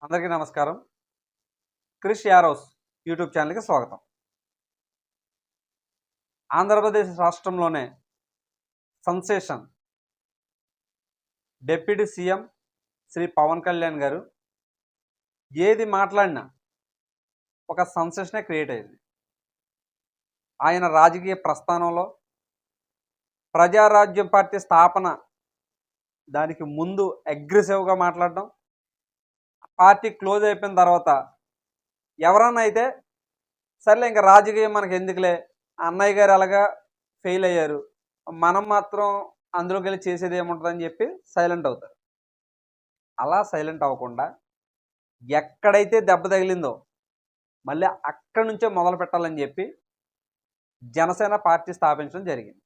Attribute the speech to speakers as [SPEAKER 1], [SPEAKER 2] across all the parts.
[SPEAKER 1] అందరికీ నమస్కారం. Krish arrows YouTube ఛానల్‌కి స్వాగతం. ఆంధ్రప్రదేశ్ రాష్ట్రంలోనే sensation deputy CM Shri Pawan Kalyan గారు ఏది మాట్లాడినా ఒక సెన్సేషనే క్రియేట్ అయ్యింది. ఆయన రాజకీయ ప్రస్థానంలో ప్రజారాజ్యం పార్టీ స్థాపన దానికి ముందు అగ్రెసివ్‌గా మాట్లాడడం, పార్టీ క్లోజ్ అయిపోయిన తర్వాత ఎవరన్నా అయితే సర్లే ఇంకా రాజకీయం మనకు ఎందుకులే, అన్నయ్య గారు అలాగా ఫెయిల్ అయ్యారు, మనం మాత్రం అందులోకి వెళ్ళి చేసేది ఏముంటుందని చెప్పి సైలెంట్ అవుతారు. అలా సైలెంట్ అవ్వకుండా ఎక్కడైతే దెబ్బ తగిలిందో మళ్ళీ అక్కడి నుంచే మొదలు పెట్టాలని చెప్పి జనసేన పార్టీ స్థాపించడం జరిగింది.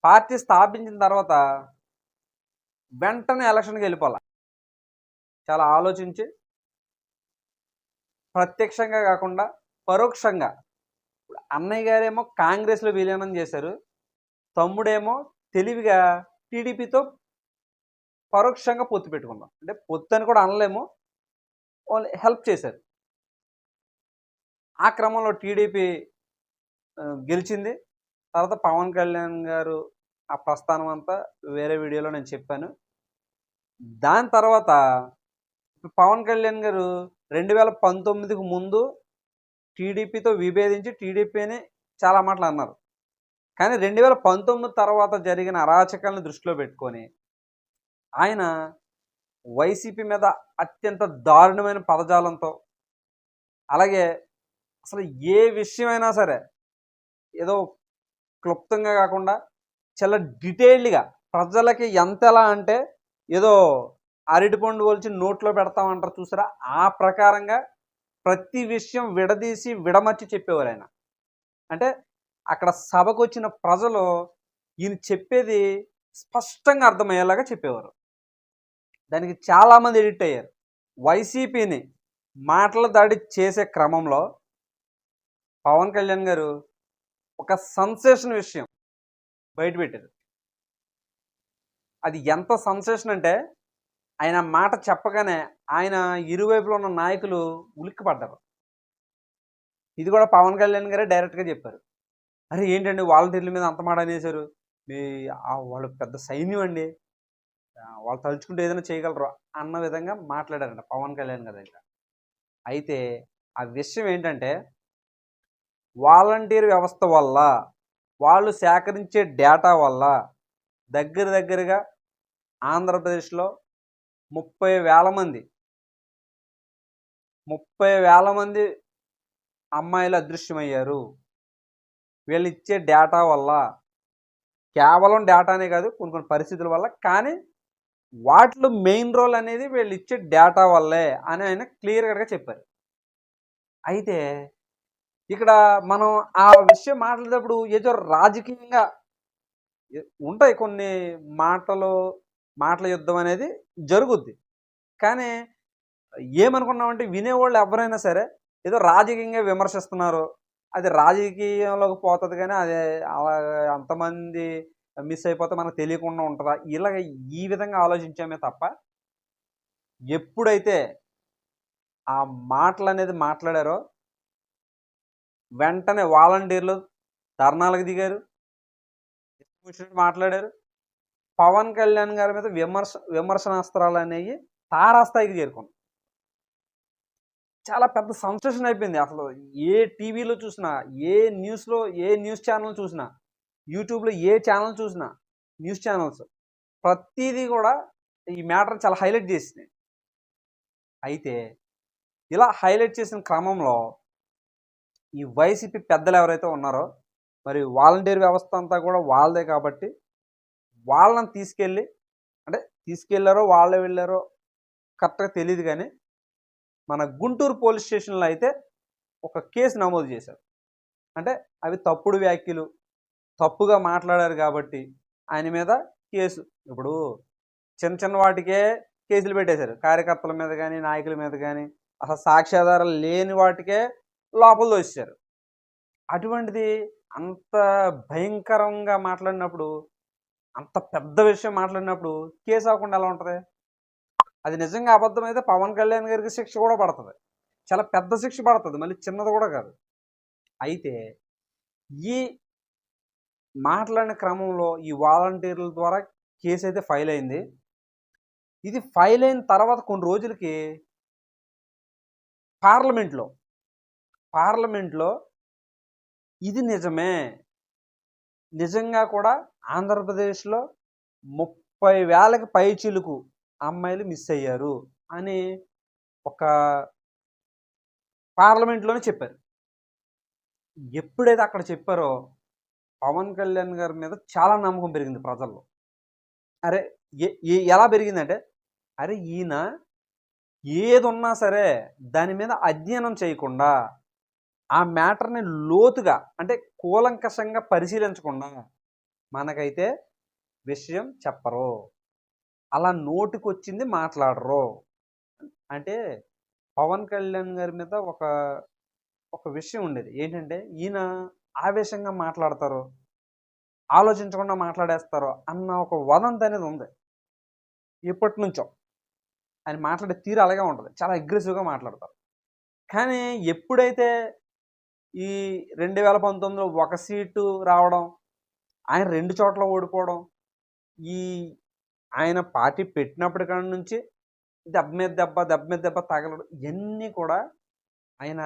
[SPEAKER 1] పార్టీ స్థాపించిన తర్వాత వెంటనే ఎలక్షన్కి వెళ్ళిపోవాలి. చాలా ఆలోచించి ప్రత్యక్షంగా కాకుండా పరోక్షంగా, అన్నయ్య గారేమో కాంగ్రెస్లో విలీనం చేశారు, తమ్ముడేమో తెలివిగా టీడీపీతో పరోక్షంగా పొత్తు పెట్టుకున్నాం. అంటే పొత్తు అని కూడా అనలేము, వాళ్ళు హెల్ప్ చేశారు. ఆ క్రమంలో టీడీపీ గెలిచింది. తర్వాత పవన్ కళ్యాణ్ గారు ఆ ప్రస్థానం అంతా వేరే వీడియోలో నేను చెప్పాను. దాని తర్వాత పవన్ కళ్యాణ్ గారు 2019కి ముందు టీడీపీతో విభేదించి టీడీపీని చాలా మాటలు అన్నారు. కానీ 2019 తర్వాత జరిగిన అరాచకాలను దృష్టిలో పెట్టుకొని ఆయన వైసీపీ మీద అత్యంత దారుణమైన పదజాలంతో, అలాగే అసలు ఏ విషయమైనా సరే ఏదో క్లుప్తంగా కాకుండా చాలా డీటెయిల్డ్గా ప్రజలకి ఎంతలా అంటే ఏదో అరటిపండు ఒలిచి నోట్లో పెడతామంటారు చూసారా, ఆ ప్రకారంగా ప్రతి విషయం విడదీసి విడమర్చి చెప్పేవారు ఆయన. అంటే అక్కడ సభకు వచ్చిన ప్రజలు ఈయన చెప్పేది స్పష్టంగా అర్థమయ్యేలాగా చెప్పేవారు. దానికి చాలామంది ఎడిట్ అయ్యారు. వైసీపీని మాటల దాడి చేసే క్రమంలో పవన్ కళ్యాణ్ గారు ఒక సెన్సేషన్ విషయం బయటపెట్టారు. అది ఎంత సెన్సేషన్ అంటే ఆయన మాట చెప్పగానే ఆయన ఇరువైపులో ఉన్న నాయకులు ఉలిక్కిపడ్డారు. ఇది కూడా పవన్ కళ్యాణ్ గారే డైరెక్ట్గా చెప్పారు. అరే ఏంటండి వాలంటీర్ల మీద అంత మాట అనేసారు, మీ వాళ్ళు పెద్ద సైన్యం అండి, వాళ్ళు తలుచుకుంటే ఏదైనా చేయగలరు అన్న విధంగా మాట్లాడారంట పవన్ కళ్యాణ్ గారి దగ్గర. అయితే ఆ విషయం ఏంటంటే వాలంటీర్ వ్యవస్థ వల్ల, వాళ్ళు సేకరించే డేటా వల్ల దగ్గరగా ఆంధ్రప్రదేశ్లో 30,000 మంది అమ్మాయిలు అదృశ్యమయ్యారు. వీళ్ళు ఇచ్చే డేటా వల్ల, కేవలం డేటానే కాదు కొన్ని పరిస్థితుల వల్ల, కానీ వాటిలో మెయిన్ రోల్ అనేది వీళ్ళు ఇచ్చే డేటా వల్లే అని ఆయన క్లియర్గా చెప్పారు. అయితే ఇక్కడ మనం ఆ విషయం మాట్లాడేటప్పుడు ఏదో రాజకీయంగా ఉంటాయి, కొన్ని మాటల యుద్ధం అనేది జరుగుద్ది. కానీ ఏమనుకున్నామంటే వినేవాళ్ళు ఎవరైనా సరే ఏదో రాజకీయంగా విమర్శిస్తున్నారు, అది రాజకీయంలోకి పోతుంది, కానీ అదే అలా అంతమంది మిస్ అయిపోతే మనకు తెలియకుండా ఉంటుందా, ఇలాగ ఈ విధంగా ఆలోచించామే తప్ప ఎప్పుడైతే ఆ మాటలు అనేది మాట్లాడారో వెంటనే వాలంటీర్లు ధర్నాలకు దిగారు, మాట్లాడారు. పవన్ కళ్యాణ్ గారి మీద విమర్శనాస్త్రాలు అనేవి తారాస్థాయికి చేరుకున్నాయి. చాలా పెద్ద సెన్సేషన్ అయిపోయింది. అసలు ఏ టీవీలో చూసినా, ఏ న్యూస్ ఛానల్ చూసినా, యూట్యూబ్లో ఏ ఛానల్ చూసినా, న్యూస్ ఛానల్స్ ప్రతిదీ కూడా ఈ మ్యాటర్ చాలా హైలైట్ చేసినాయి. అయితే ఇలా హైలైట్ చేసిన క్రమంలో ఈ వైసీపీ పెద్దలు ఎవరైతే ఉన్నారో, మరి వాలంటీర్ వ్యవస్థ అంతా కూడా వాళ్ళదే కాబట్టి వాళ్ళని తీసుకెళ్ళారో వాళ్ళే వెళ్ళారో కరెక్ట్గా తెలియదు, కానీ మన గుంటూరు పోలీస్ స్టేషన్లో అయితే ఒక కేసు నమోదు చేశారు. అంటే అవి తప్పుడు వ్యాఖ్యలు, తప్పుగా మాట్లాడారు కాబట్టి ఆయన మీద కేసు. ఇప్పుడు చిన్న వాటికే కేసులు పెట్టేశారు, కార్యకర్తల మీద కానీ నాయకుల మీద కానీ, అసలు సాక్ష్యాధారాలు లేని వాటికే లోపల దోశారు. అటువంటిది అంత భయంకరంగా మాట్లాడినప్పుడు, అంత పెద్ద విషయం మాట్లాడినప్పుడు కేసు అవ్వకుండా ఎలా ఉంటుంది? అది నిజంగా అబద్ధమైతే పవన్ కళ్యాణ్ గారికి శిక్ష కూడా పడుతుంది, చాలా పెద్ద శిక్ష పడుతుంది, మళ్ళీ చిన్నది కూడా కాదు. అయితే ఈ మాట్లాడిన క్రమంలో ఈ వాలంటీర్ల ద్వారా కేసు అయితే ఫైల్ అయింది. ఇది ఫైల్ అయిన తర్వాత కొన్ని రోజులకి పార్లమెంట్లో ఇది నిజమే, నిజంగా కూడా ఆంధ్రప్రదేశ్లో 30,000కి పైచిలుకు అమ్మాయిలు మిస్ అయ్యారు అని ఒక పార్లమెంట్లోనే చెప్పారు. ఎప్పుడైతే అక్కడ చెప్పారో పవన్ కళ్యాణ్ గారి మీద చాలా నమ్మకం పెరిగింది ప్రజల్లో. అరే ఎలా పెరిగిందంటే, అరే ఈయన ఏది ఉన్నా సరే దాని మీద అధ్యయనం చేయకుండా, ఆ మ్యాటర్ని లోతుగా అంటే కూలంకషంగా పరిశీలించకుండా మనకైతే విషయం చెప్పరు, అలా నోటికొచ్చింది మాట్లాడరు. అంటే పవన్ కళ్యాణ్ గారి మీద ఒక విషయం ఉండేది ఏంటంటే, ఈయన ఆవేశంగా మాట్లాడతారు, ఆలోచించకుండా మాట్లాడేస్తారు అన్న ఒక వదంతి అనేది ఉంది ఎప్పటి నుంచో. ఆయన మాట్లాడే తీరు అలాగే ఉంటుంది, చాలా అగ్రెసివ్గా మాట్లాడతారు. కానీ ఎప్పుడైతే ఈ 2019లో ఒక సీటు రావడం, ఆయన 2 చోట్ల ఓడిపోవడం, ఈ ఆయన పార్టీ పెట్టినప్పటి కాడి నుంచి దెబ్బ మీద దెబ్బ తగలడం, ఇవన్నీ కూడా ఆయన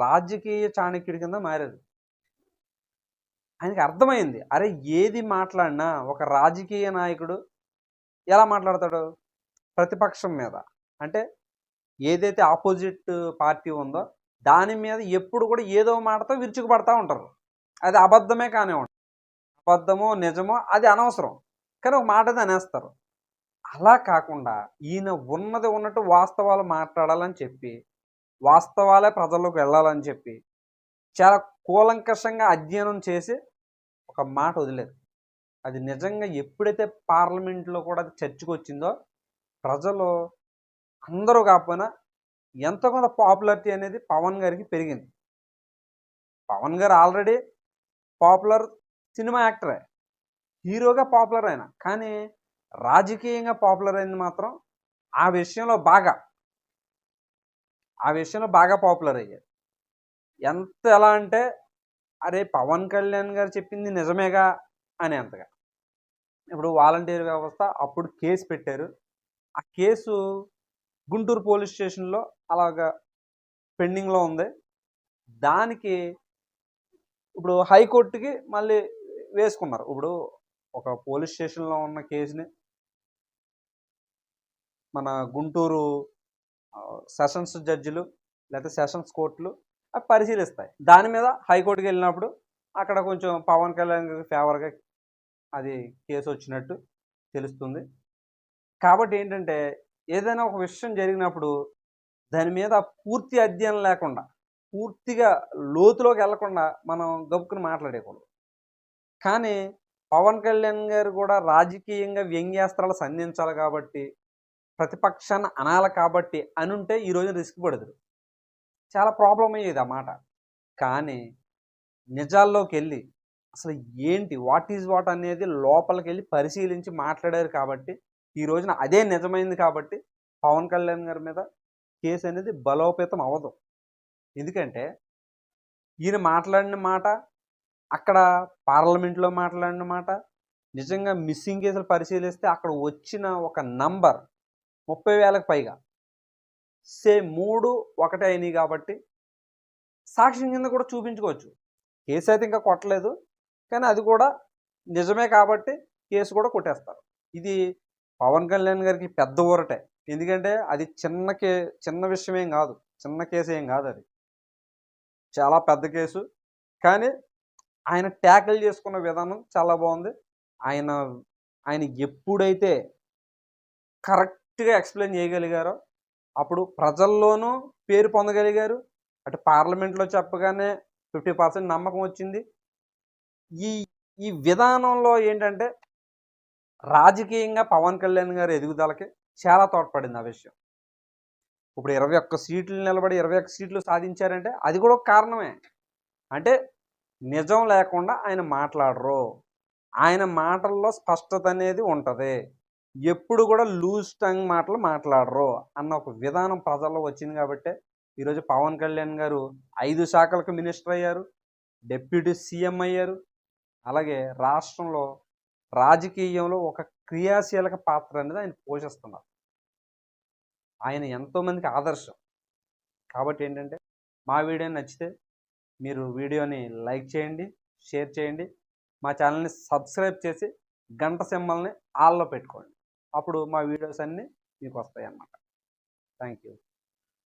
[SPEAKER 1] రాజకీయ చాణక్యుడి కింద మారారు. ఆయనకి అర్థమైంది, అరే ఏది మాట్లాడినా ఒక రాజకీయ నాయకుడు ఎలా మాట్లాడతాడు, ప్రతిపక్షం మీద అంటే ఏదైతే ఆపోజిట్ పార్టీ ఉందో దాని మీద ఎప్పుడు కూడా ఏదో మాటతో విరుచుకుపడతా ఉంటారు. అది అబద్ధమే కానివ్వండి, అబద్ధమో నిజమో అది అనవసరం, కానీ ఒక మాట అనేస్తారు. అలా కాకుండా ఈయన ఉన్నది ఉన్నట్టు వాస్తవాలు మాట్లాడాలని చెప్పి, వాస్తవాలే ప్రజల్లోకి వెళ్ళాలని చెప్పి చాలా కూలంకషంగా అధ్యయనం చేసి ఒక మాట వదిలేరు. అది నిజంగా ఎప్పుడైతే పార్లమెంట్లో కూడా అది చర్చకు వచ్చిందో ప్రజలు అందరూ కాకపోయినా ఎంతో కొంత పాపులారిటీ అనేది పవన్ గారికి పెరిగింది. పవన్ గారు ఆల్రెడీ పాపులర్ సినిమా యాక్టరే, హీరోగా పాపులర్ అయినా, కానీ రాజకీయంగా పాపులర్ అయింది మాత్రం ఆ విషయంలో బాగా పాపులర్ అయ్యారు. ఎలా అంటే, అరే పవన్ కళ్యాణ్ గారు చెప్పింది నిజమేగా అని అంతగా. ఇప్పుడు వాలంటీర్ వ్యవస్థ అప్పుడు కేసు పెట్టారు, ఆ కేసు గుంటూరు పోలీస్ స్టేషన్లో అలాగా పెండింగ్లో ఉంది. దానికి ఇప్పుడు హైకోర్టుకి మళ్ళీ వేసుకున్నారు. ఇప్పుడు ఒక పోలీస్ స్టేషన్లో ఉన్న కేసుని మన గుంటూరు సెషన్స్ జడ్జిలు లేకపోతే సెషన్స్ కోర్టులు అవి పరిశీలిస్తాయి. దాని మీద హైకోర్టుకి వెళ్ళినప్పుడు అక్కడ కొంచెం పవన్ కళ్యాణ్ గారికి ఫేవర్గా అది కేసు వచ్చినట్టు తెలుస్తుంది. కాబట్టి ఏంటంటే, ఏదైనా ఒక విషయం జరిగినప్పుడు దాని మీద పూర్తి అధ్యయనం లేకుండా, పూర్తిగా లోతులోకి వెళ్లకుండా మనం గబుక్కుని మాట్లాడేయకూడదు. కానీ పవన్ కళ్యాణ్ గారు కూడా రాజకీయంగా వ్యంగ్యాస్త్రాలు సంధించాలి కాబట్టి, ప్రతిపక్షాన్ని అనాలి కాబట్టి అనుంటే ఈరోజు రిస్క్ పడదురు, చాలా ప్రాబ్లం అయ్యేది ఆ మాట. కానీ నిజాల్లోకి వెళ్ళి అసలు ఏంటి, వాట్ ఈజ్ వాట్ అనేది లోపలికి వెళ్ళి పరిశీలించి మాట్లాడారు కాబట్టి ఈ రోజున అదే నిజమైంది. కాబట్టి పవన్ కళ్యాణ్ గారి మీద కేసు అనేది బలోపేతం అవ్వదు. ఎందుకంటే ఈయన మాట్లాడిన మాట, అక్కడ పార్లమెంట్లో మాట్లాడిన మాట, నిజంగా మిస్సింగ్ కేసులు పరిశీలిస్తే అక్కడ వచ్చిన ఒక నంబర్ 30,000కి పైగా, సేమ్ 3 ఒకటే అయినాయి. కాబట్టి సాక్ష్యం కింద కూడా చూపించుకోవచ్చు. కేసు అయితే ఇంకా కొట్టలేదు, కానీ అది కూడా నిజమే కాబట్టి కేసు కూడా కొట్టేస్తారు. ఇది పవన్ కళ్యాణ్ గారికి పెద్ద ఊరటే. ఎందుకంటే అది చిన్న విషయం ఏం కాదు, చిన్న కేసు ఏం కాదు, అది చాలా పెద్ద కేసు. కానీ ఆయన ట్యాకిల్ చేసుకున్న విధానం చాలా బాగుంది. ఆయన ఎప్పుడైతే కరెక్ట్గా ఎక్స్ప్లెయిన్ చేయగలిగారో అప్పుడు ప్రజల్లోనూ పేరు పొందగలిగారు. అటు పార్లమెంట్లో చెప్పగానే 50% నమ్మకం వచ్చింది. ఈ విధానంలో ఏంటంటే రాజకీయంగా పవన్ కళ్యాణ్ గారి ఎదుగుదలకి చాలా తోడ్పడింది ఆ విషయం. ఇప్పుడు 21 సీట్లు నిలబడి 21 సీట్లు సాధించారంటే అది కూడా ఒక కారణమే. అంటే నిజం లేకుండా ఆయన మాట్లాడరు, ఆయన మాటల్లో స్పష్టత అనేది ఉంటుంది. ఎప్పుడు కూడా లూజ్ టంగ్ మాటలు మాట్లాడరు అన్న ఒక విధానం ప్రజల్లో వచ్చింది కాబట్టే ఈరోజు పవన్ కళ్యాణ్ గారు 5 శాఖలకు మినిస్టర్ అయ్యారు, డిప్యూటీ సీఎం అయ్యారు. అలాగే రాష్ట్రంలో రాజకీయంలో ఒక క్రియాశీలక పాత్ర అనేది ఆయన పోషిస్తున్నారు. ఆయన ఎంతోమందికి ఆదర్శం. కాబట్టి ఏంటంటే మా వీడియో నచ్చితే మీరు వీడియోని లైక్ చేయండి, షేర్ చేయండి. మా ఛానల్ని సబ్స్క్రైబ్ చేసి గంట సింబల్ని ఆల్లో పెట్టుకోండి. అప్పుడు మా వీడియోస్ అన్నీ మీకు వస్తాయి అన్నమాట. Thank you.